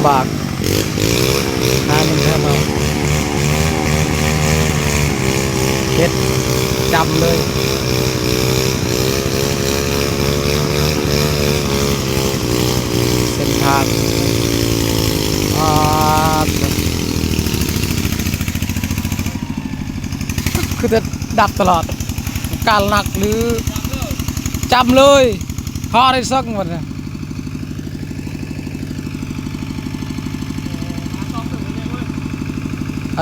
ำบากทางมันแทบเอาเฮ็ดจำเลยเส้นทางคือจะดับตลอดการหนักหรือจำเลยพอได้สักวันนะ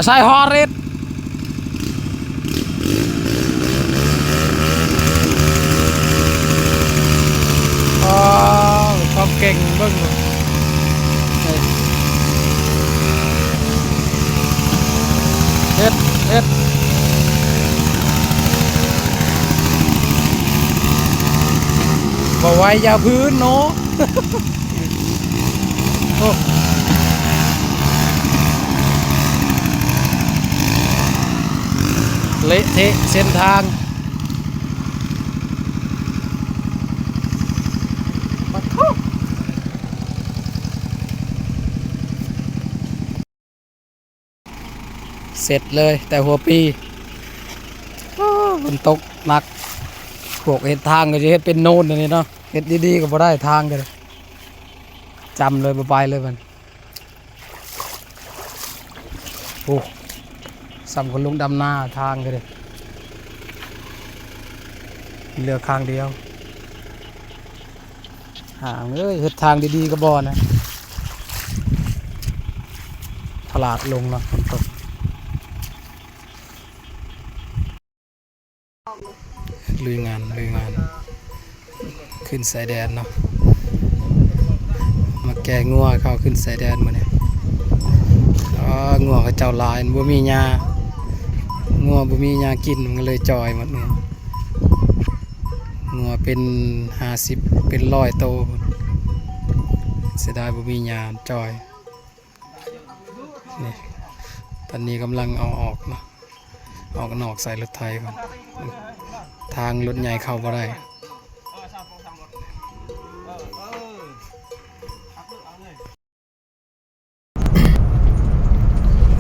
ใช่ฮอริสเขาเก่งเบิ้งเฮ็ดบอกไว้อย่าพื้นเนาะ เละเทะเส้นทางเสร็จเลยแต่หัวปีฝนตกหนักพวกเห็ดทางก็จะเห็ดเป็นโน่นนี่เนาะเห็ดดีๆก็บ่ได้ทางกันจำเลยไปเลยมันโอ้สำคนลุงดำหน้าทางกันเลยเหลือข้างเดียวห่างเลยเห็ดทางดีๆก็บ่นะตลาดลงเนาะฝนตกลุยงานขึ้นสายแดนเนาะมาแกงัวเข้าขึ้นสายแดนมาเนี่ยงัวเขาเจ้าลายบ่มีหญ้างัวบ่มีหญ้ากินมันก็เลยจอยหมดงัวเป็น50เป็น100โตเสียดายบ่มีหญ้าจอยนี่ตอนนี้กำลังเอาออกเนาะออกนอกใส่รถไถก่อนทางรถใหญ่เข้าบ่ได้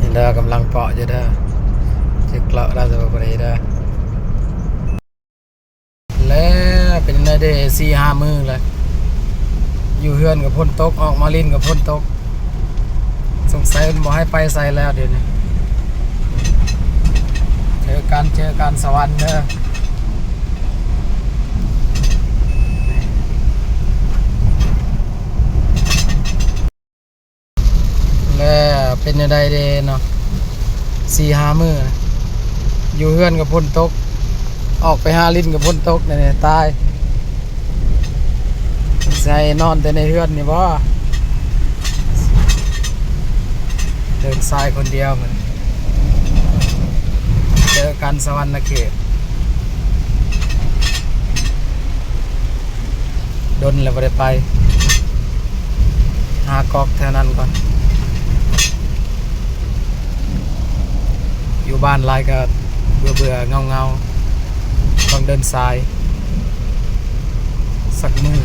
นี่เด้อกำลังเปาะจะเด้อจะเกลาะได้จะบ่ได้เด้อแล้วเป็นในเด4-5 มื้อเลยอยู่เฮือนกับพ้นตกออกมาลิ้นกับพ้นตกสงสัยบ่ให้ไปใส่แล้วเดี๋ยวนี้เจอกันสวรรค์เด้อแล้วเป็นยังไงเด้เนาะ4-5 มื้ออยู่เฮือนกับพ้นตกออกไปหาลิ้นกับพ้นตกเนี่ยตายใส่นอนแต่ในเฮือนนี่บ่เดินสายคนเดียวเหมือนเจอกันสวรรค์เขตดนแล้วบ่ได้ไปหากอกแถวนั้นก่อนอยู่บ้านหลายก็เบื่อเงาต้องเดินสายสักมื้อ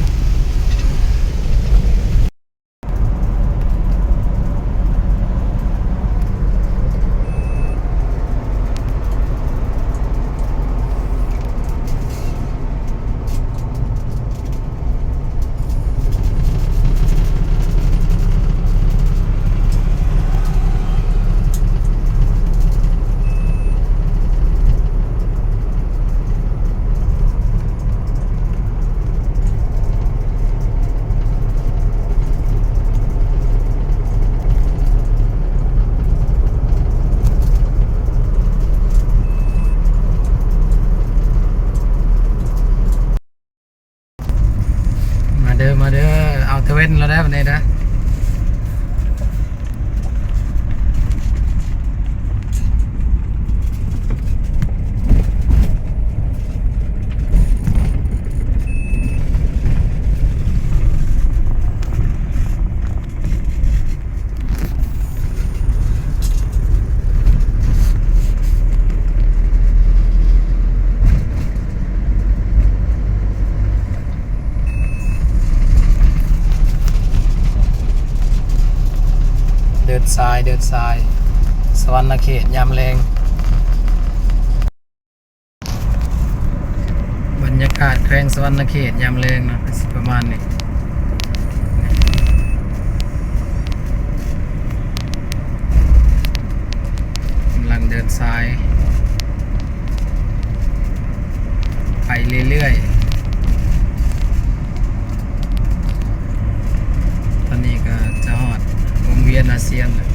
มาเด้อเอาเทเว่นแล้วได้วันนี้นะ นทรายสวรรณเขตยามแรงบรรยากาศแขวงสวรรณเขตยามแรงนะประมาณนี้กำลังเดินทรายไปเรื่อยๆตอนนี้ก็จะฮอดวงเวียนอาเซียนแล้ว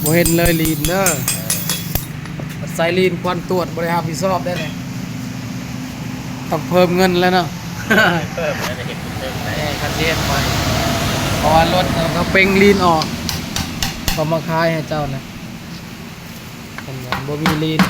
บ่เห็นเลยลีนเด้อใส่ลีนควันตรวจบริหารผิดชอบได้เลยต้องเพิ่มเงินแล้วเนาะ เพิ่มแล้วจะเห็นเพิ่มไหม คันเทนไปเพราะว่ารถเขาเป่งลีนออกเขามาขายให้เจ้านะคนบ่มีลีน